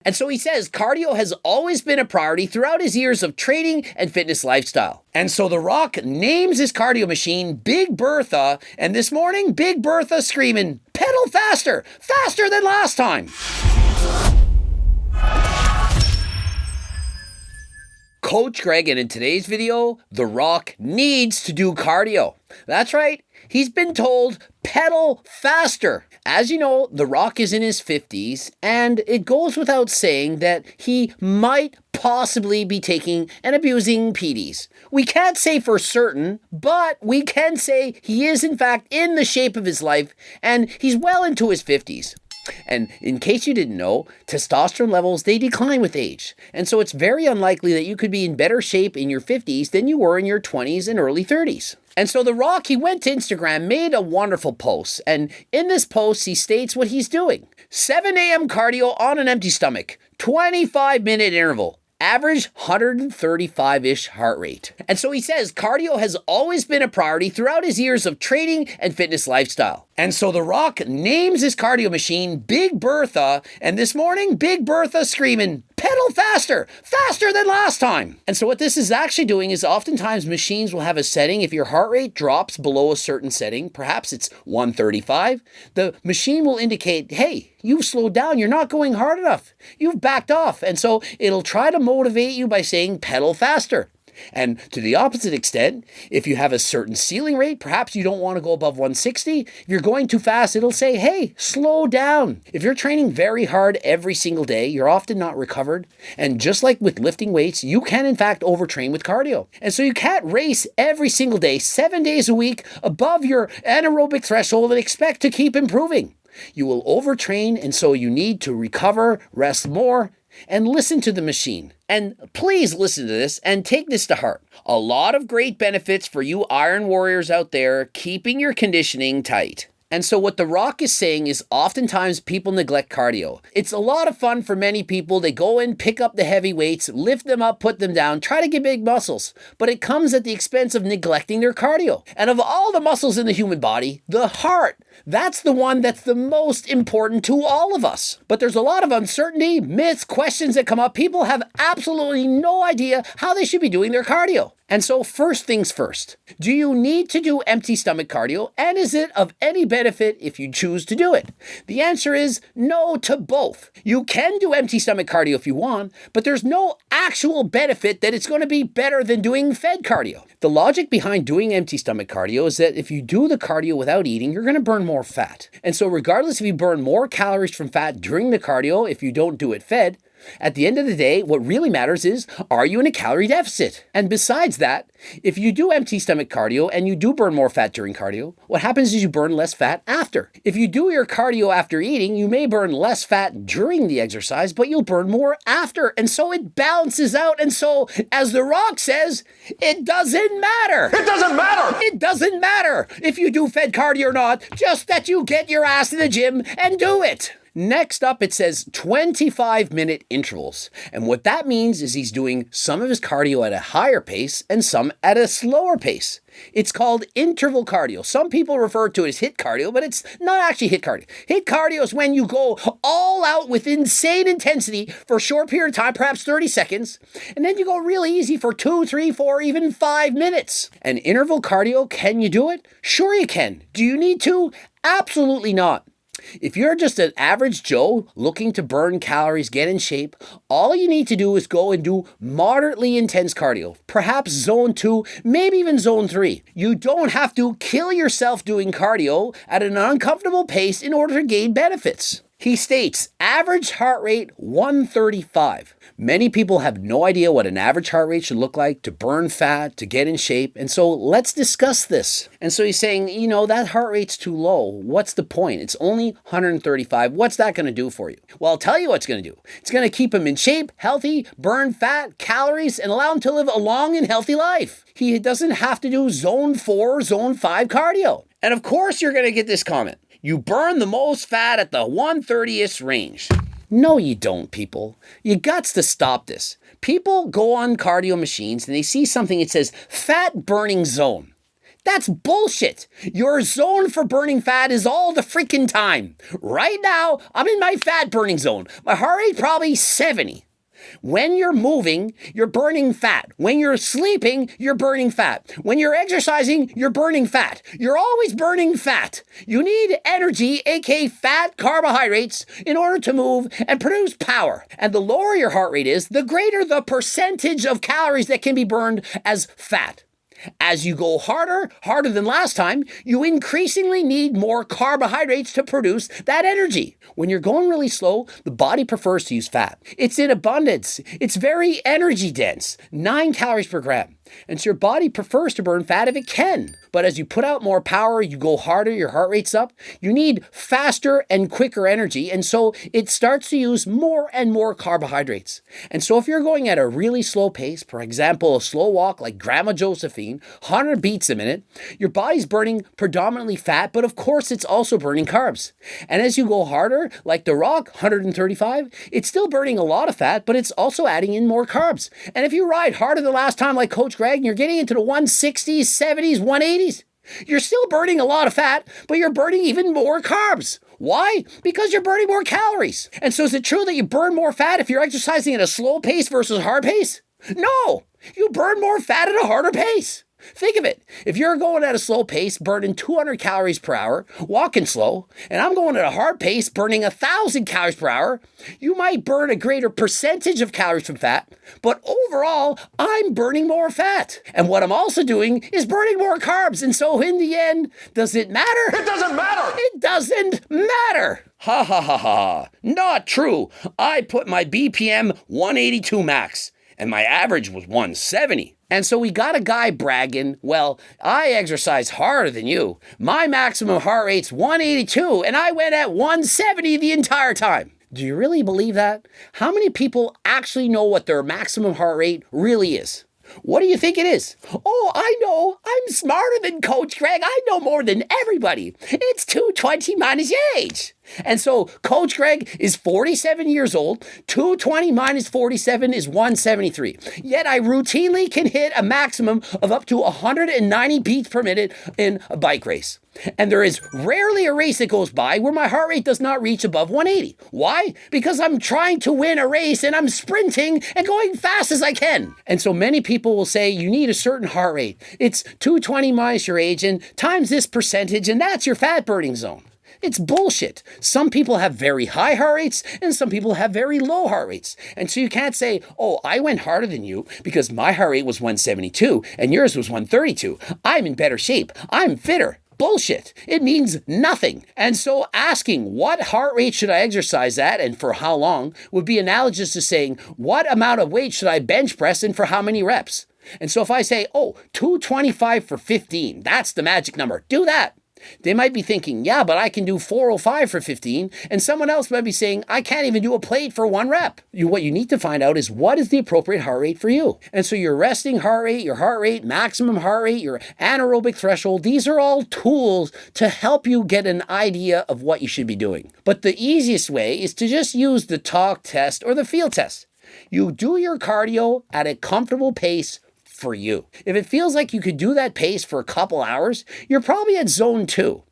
And so he says cardio has always been a priority throughout his years of training and fitness lifestyle. And so The Rock names his cardio machine Big Bertha, and this morning, Big Bertha screaming, pedal faster, faster than last time. Coach Greg, and in today's video, The Rock needs to do cardio. That's right, he's been told pedal faster. As you know, The Rock is in his 50s, and it goes without saying that he might possibly be taking and abusing PEDs. We can't say for certain, but we can say he is in fact in the shape of his life, and he's well into his 50s. And in case you didn't know, testosterone levels, they decline with age. And so it's very unlikely that you could be in better shape in your 50s than you were in your 20s and early 30s. And so The Rock, he went to Instagram, made a wonderful post. And in this post, he states what he's doing. 7 a.m. cardio on an empty stomach, 25-minute interval. Average 135-ish heart rate. And so he says cardio has always been a priority throughout his years of training and fitness lifestyle. And so The Rock names his cardio machine Big Bertha, and this morning, Big Bertha screaming, pedal faster, faster than last time. And so what this is actually doing is oftentimes machines will have a setting. If your heart rate drops below a certain setting, perhaps it's 135, the machine will indicate, hey, you've slowed down. You're not going hard enough. You've backed off. And so it'll try to motivate you by saying pedal faster. And to the opposite extent, if you have a certain ceiling rate, perhaps you don't want to go above 160. If you're going too fast, it'll say, hey, slow down. If you're training very hard every single day, you're often not recovered. And just like with lifting weights, you can in fact overtrain with cardio. And so you can't race every single day, 7 days a week, above your anaerobic threshold and expect to keep improving. You will overtrain, and so you need to recover, rest more, and listen to the machine. And please listen to this and take this to heart. A lot of great benefits for you iron warriors out there keeping your conditioning tight. And so what The Rock is saying is oftentimes people neglect cardio. It's a lot of fun for many people. They go in, pick up the heavy weights, lift them up, put them down, try to get big muscles. But it comes at the expense of neglecting their cardio. And of all the muscles in the human body, the heart, that's the one that's the most important to all of us. But there's a lot of uncertainty, myths, questions that come up. People have absolutely no idea how they should be doing their cardio. And so first things first, do you need to do empty stomach cardio, and is it of any benefit if you choose to do it? The answer is no to both. You can do empty stomach cardio if you want, but there's no actual benefit that it's going to be better than doing fed cardio. The logic behind doing empty stomach cardio is that if you do the cardio without eating, you're going to burn more fat. And so regardless if you burn more calories from fat during the cardio, if you don't do it fed, at the end of the day, what really matters is, are you in a calorie deficit? And besides that, if you do empty stomach cardio and you do burn more fat during cardio, what happens is you burn less fat after. If you do your cardio after eating, you may burn less fat during the exercise, but you'll burn more after. And so it balances out. And so, as The Rock says, it doesn't matter. It doesn't matter. It doesn't matter if you do fed cardio or not, just that you get your ass in the gym and do it. Next up, it says 25-minute intervals. And what that means is he's doing some of his cardio at a higher pace and some at a slower pace. It's called interval cardio. Some people refer to it as HIIT cardio, but it's not actually HIIT cardio. HIIT cardio is when you go all out with insane intensity for a short period of time, perhaps 30 seconds, and then you go really easy for 2, 3, 4, even 5 minutes. And interval cardio, can you do it? Sure you can. Do you need to? Absolutely not. If you're just an average Joe looking to burn calories, get in shape, all you need to do is go and do moderately intense cardio, perhaps zone 2, maybe even zone 3. You don't have to kill yourself doing cardio at an uncomfortable pace in order to gain benefits. He states, average heart rate 135. Many people have no idea what an average heart rate should look like to burn fat, to get in shape. And so let's discuss this. And so he's saying, that heart rate's too low. What's the point? It's only 135. What's that going to do for you? Well, I'll tell you what it's going to do. It's going to keep him in shape, healthy, burn fat, calories, and allow him to live a long and healthy life. He doesn't have to do zone 4, zone 5 cardio. And of course, you're going to get this comment. You burn the most fat at the 130th range. No, you don't, people. You gots to stop this. People go on cardio machines and they see something that says fat burning zone. That's bullshit. Your zone for burning fat is all the freaking time. Right now, I'm in my fat burning zone. My heart rate probably 70. When you're moving, you're burning fat. When you're sleeping, you're burning fat. When you're exercising, you're burning fat. You're always burning fat. You need energy, aka fat carbohydrates, in order to move and produce power. And the lower your heart rate is, the greater the percentage of calories that can be burned as fat. As you go harder than last time, you increasingly need more carbohydrates to produce that energy. When you're going really slow, the body prefers to use fat. It's in abundance. It's very energy dense, 9 calories per gram. And so your body prefers to burn fat if it can. But as you put out more power, you go harder, your heart rate's up, you need faster and quicker energy. And so it starts to use more and more carbohydrates. And so if you're going at a really slow pace, for example, a slow walk like Grandma Josephine, 100 beats a minute, your body's burning predominantly fat, but of course it's also burning carbs. And as you go harder, like The Rock, 135, it's still burning a lot of fat, but it's also adding in more carbs. And if you ride harder than last time, like Coach Greg, and you're getting into the 160s, 70s, 180s, you're still burning a lot of fat, but you're burning even more carbs. Why? Because you're burning more calories. And so is it true that you burn more fat if you're exercising at a slow pace versus a hard pace? No, you burn more fat at a harder pace. Think of it. If you're going at a slow pace, burning 200 calories per hour, walking slow, and I'm going at a hard pace, burning 1,000 calories per hour, you might burn a greater percentage of calories from fat, but overall, I'm burning more fat. And what I'm also doing is burning more carbs. And so in the end, does it matter? It doesn't matter. It doesn't matter. Ha ha ha ha. Not true. I put my BPM 182 max, and my average was 170. And so we got a guy bragging, well, I exercise harder than you. My maximum heart rate's 182, and I went at 170 the entire time. Do you really believe that? How many people actually know what their maximum heart rate really is? What do you think it is? Oh, I know. I'm smarter than Coach Greg. I know more than everybody. It's 220 minus age. And so Coach Greg is 47 years old. 220 minus 47 is 173. Yet I routinely can hit a maximum of up to 190 beats per minute in a bike race. And there is rarely a race that goes by where my heart rate does not reach above 180. Why? Because I'm trying to win a race and I'm sprinting and going fast as I can. And so many people will say you need a certain heart rate. It's 220 minus your age and times this percentage, and that's your fat burning zone. It's bullshit. Some people have very high heart rates and some people have very low heart rates. And so you can't say, oh, I went harder than you because my heart rate was 172 and yours was 132. I'm in better shape. I'm fitter. Bullshit. It means nothing. And so asking what heart rate should I exercise at and for how long would be analogous to saying what amount of weight should I bench press and for how many reps. And so if I say, oh, 225 for 15, that's the magic number. Do that. They might be thinking, yeah, but I can do 405 for 15. And someone else might be saying, I can't even do a plate for 1 rep. What you need to find out is what is the appropriate heart rate for you. And so your resting heart rate, your heart rate, maximum heart rate, your anaerobic threshold, these are all tools to help you get an idea of what you should be doing. But the easiest way is to just use the talk test or the feel test. You do your cardio at a comfortable pace for you. If it feels like you could do that pace for a couple hours, you're probably at zone 2.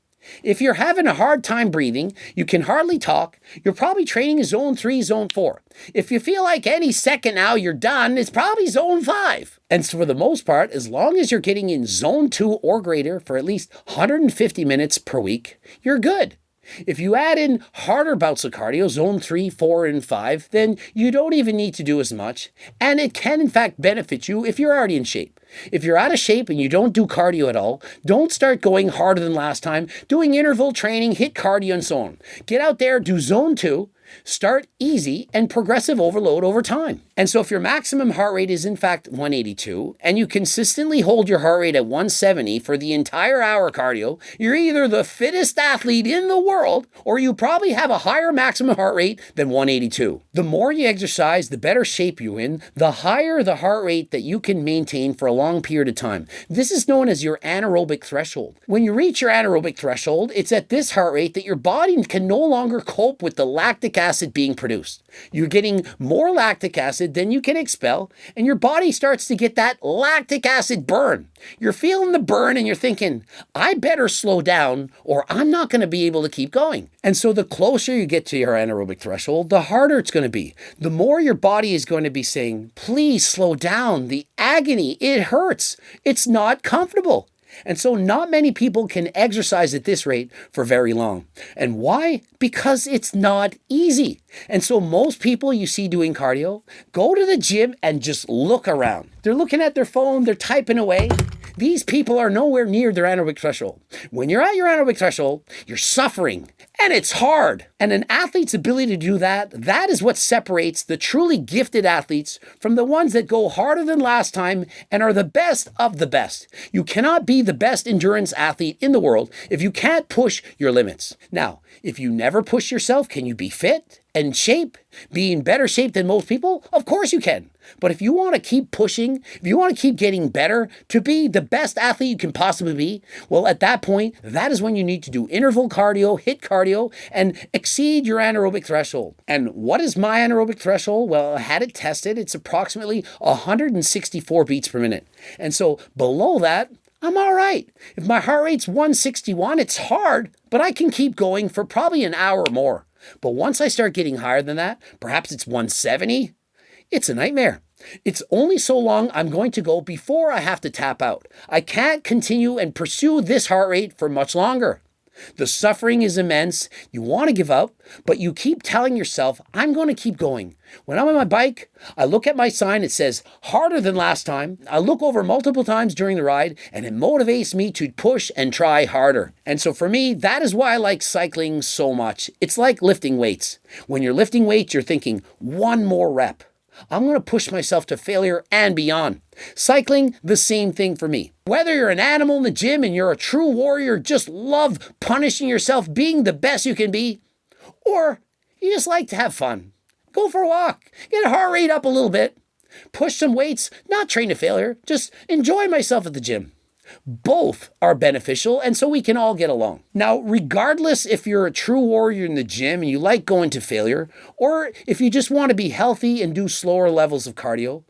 If you're having a hard time breathing, you can hardly talk, you're probably training zone 3, zone 4. If you feel like any second now you're done, it's probably zone 5. And so for the most part, as long as you're getting in zone 2 or greater for at least 150 minutes per week, you're good. If you add in harder bouts of cardio, zone 3, 4, and 5, then you don't even need to do as much. And it can, in fact, benefit you if you're already in shape. If you're out of shape and you don't do cardio at all, don't start going harder than last time, doing interval training, hit cardio, and so on. Get out there, do zone 2, start easy and progressive overload over time. And so if your maximum heart rate is in fact 182 and you consistently hold your heart rate at 170 for the entire hour cardio, you're either the fittest athlete in the world or you probably have a higher maximum heart rate than 182. The more you exercise, the better shape you're in, the higher the heart rate that you can maintain for a long period of time. This is known as your anaerobic threshold. When you reach your anaerobic threshold, it's at this heart rate that your body can no longer cope with the lactic acid being produced. You're getting more lactic acid than you can expel, and your body starts to get that lactic acid burn. You're feeling the burn and you're thinking, I better slow down or I'm not going to be able to keep going. And so the closer you get to your anaerobic threshold, the harder it's going to be. The more your body is going to be saying, please slow down. The agony, it hurts. It's not comfortable. And so not many people can exercise at this rate for very long. And why? Because it's not easy. And so most people you see doing cardio go to the gym and just look around. They're looking at their phone, they're typing away. These people are nowhere near their anaerobic threshold. When you're at your anaerobic threshold, you're suffering, and it's hard. And an athlete's ability to do that, that is what separates the truly gifted athletes from the ones that go harder than last time and are the best of the best. You cannot be the best endurance athlete in the world if you can't push your limits. Now, if you never push yourself, can you be fit and shape, be in better shape than most people? Of course you can. But if you want to keep pushing, if you want to keep getting better to be the best athlete you can possibly be, well, at that point, that is when you need to do interval cardio, HIIT cardio, and exceed your anaerobic threshold. And what is my anaerobic threshold? Well, I had it tested. It's approximately 164 beats per minute. And so below that, I'm all right. If my heart rate's 161, it's hard, but I can keep going for probably an hour or more. But once I start getting higher than that, perhaps it's 170, it's a nightmare. It's only so long I'm going to go before I have to tap out. I can't continue and pursue this heart rate for much longer. The suffering is immense. You want to give up, but you keep telling yourself, I'm going to keep going. When I'm on my bike, I look at my sign. It says harder than last time. I look over multiple times during the ride, and it motivates me to push and try harder. And so for me, that is why I like cycling so much. It's like lifting weights. When you're lifting weights, you're thinking one more rep. I'm going to push myself to failure and beyond. Cycling, the same thing for me. Whether you're an animal in the gym and you're a true warrior, just love punishing yourself, being the best you can be, or you just like to have fun. Go for a walk, get a heart rate up a little bit, push some weights, not train to failure, just enjoy myself at the gym. Both are beneficial, and so we can all get along. Now, regardless if you're a true warrior in the gym and you like going to failure, or if you just want to be healthy and do slower levels of cardio,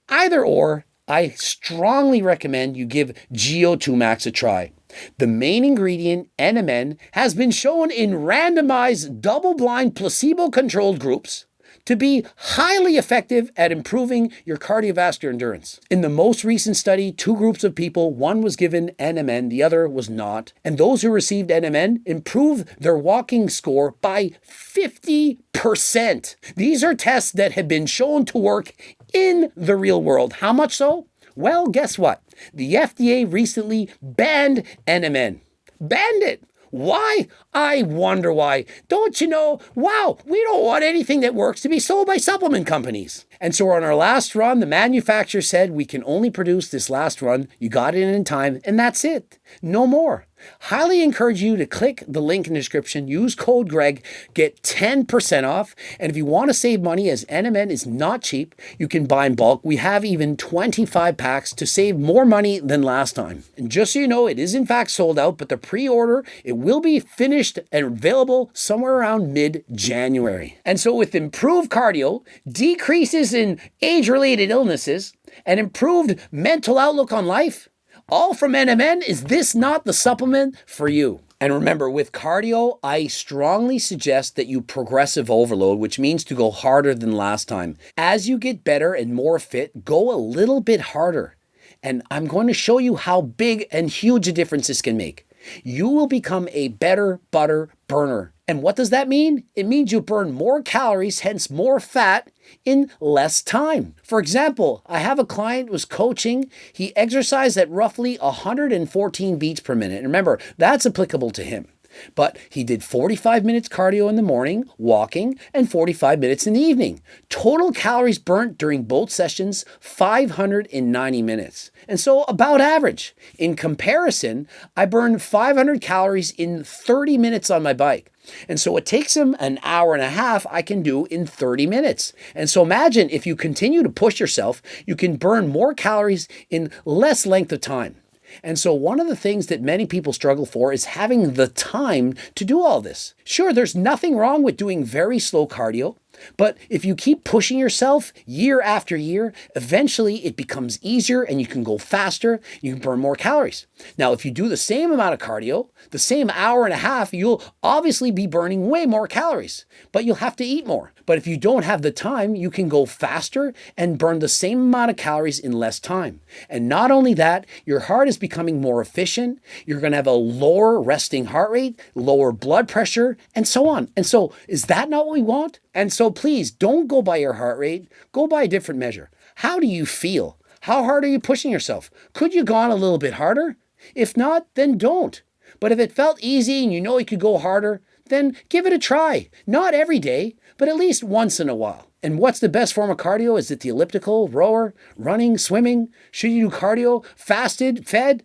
either or, I strongly recommend you give GO2 Max a try. The main ingredient, NMN, has been shown in randomized, double-blind, placebo-controlled groups to be highly effective at improving your cardiovascular endurance. In the most recent study, 2 groups of people, one was given NMN, the other was not, and those who received NMN improved their walking score by 50%. These are tests that have been shown to work in the real world. How much so? Well, guess what? The FDA recently banned NMN. Banned it. Why? I wonder why. Don't you know? Wow, we don't want anything that works to be sold by supplement companies. And so on our last run, the manufacturer said, we can only produce this last run. You got it in time, and that's it. No more. Highly encourage you to click the link in the description, use code Greg, get 10% off. And if you want to save money, as NMN is not cheap, you can buy in bulk. We have even 25 packs to save more money than last time. And just so you know, it is in fact sold out, but the pre-order, it will be finished and available somewhere around mid-January. And so with improved cardio, decreases in age-related illnesses, and improved mental outlook on life, all from NMN, is this not the supplement for you? And remember, with cardio, I strongly suggest that you progressive overload, which means to go harder than last time. As you get better and more fit, go a little bit harder. And I'm going to show you how big and huge a difference this can make. You will become a better butter burner. And what does that mean? It means you burn more calories, hence more fat, in less time. For example, I have a client who was coaching. He exercised at roughly 114 beats per minute. And remember, that's applicable to him. But he did 45 minutes cardio in the morning, walking, and 45 minutes in the evening. Total calories burnt during both sessions, 590 minutes. And so about average. In comparison, I burned 500 calories in 30 minutes on my bike. And so it takes him an hour and a half, I can do in 30 minutes. And so imagine if you continue to push yourself, you can burn more calories in less length of time. And so one of the things that many people struggle for is having the time to do all this. Sure, there's nothing wrong with doing very slow cardio, but if you keep pushing yourself year after year, eventually it becomes easier and you can go faster, you can burn more calories. Now, if you do the same amount of cardio, the same hour and a half, you'll obviously be burning way more calories, but you'll have to eat more. But if you don't have the time, you can go faster and burn the same amount of calories in less time. And not only that, your heart is becoming more efficient. You're going to have a lower resting heart rate, lower blood pressure, and so on. And so is that not what we want? And so please don't go by your heart rate. Go by a different measure. How do you feel? How hard are you pushing yourself? Could you go on a little bit harder? If not, then don't. But if it felt easy and you know you could go harder, then give it a try. Not every day, but at least once in a while. And what's the best form of cardio? Is it the elliptical, rower, running, swimming? Should you do cardio, fasted, fed?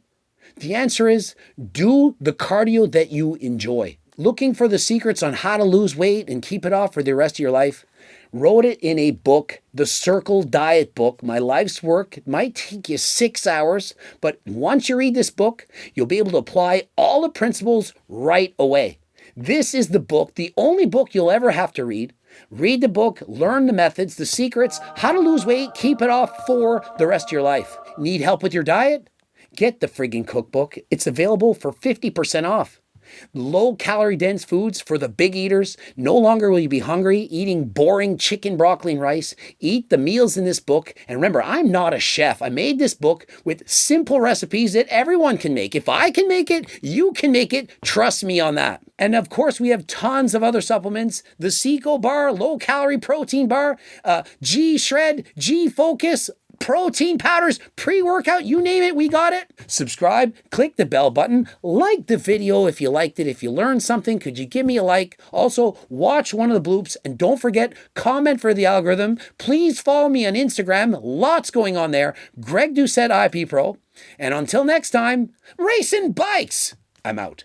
The answer is do the cardio that you enjoy. Looking for the secrets on how to lose weight and keep it off for the rest of your life? Wrote it in a book, The Circle Diet Book, My Life's Work. It might take you 6 hours, but once you read this book, you'll be able to apply all the principles right away. This is the book, the only book you'll ever have to read. Read the book, learn the methods, the secrets, how to lose weight, keep it off for the rest of your life. Need help with your diet? Get the friggin' cookbook. It's available for 50% off. Low-calorie dense foods for the big eaters. No longer will you be hungry eating boring chicken, broccoli, and rice. Eat the meals in this book. And remember, I'm not a chef. I made this book with simple recipes that everyone can make. If I can make it, you can make it. Trust me on that. And of course, we have tons of other supplements. The Seco Bar, low-calorie protein bar, G-Shred, G-Focus, protein powders, pre-workout, you name it, we got it. Subscribe, click the bell button, like the video if you liked it. If you learned something, could you give me a like? Also, watch one of the bloops and don't forget, comment for the algorithm. Please follow me on Instagram. Lots going on there. Greg Doucette IP Pro. And until next time, racing bikes. I'm out.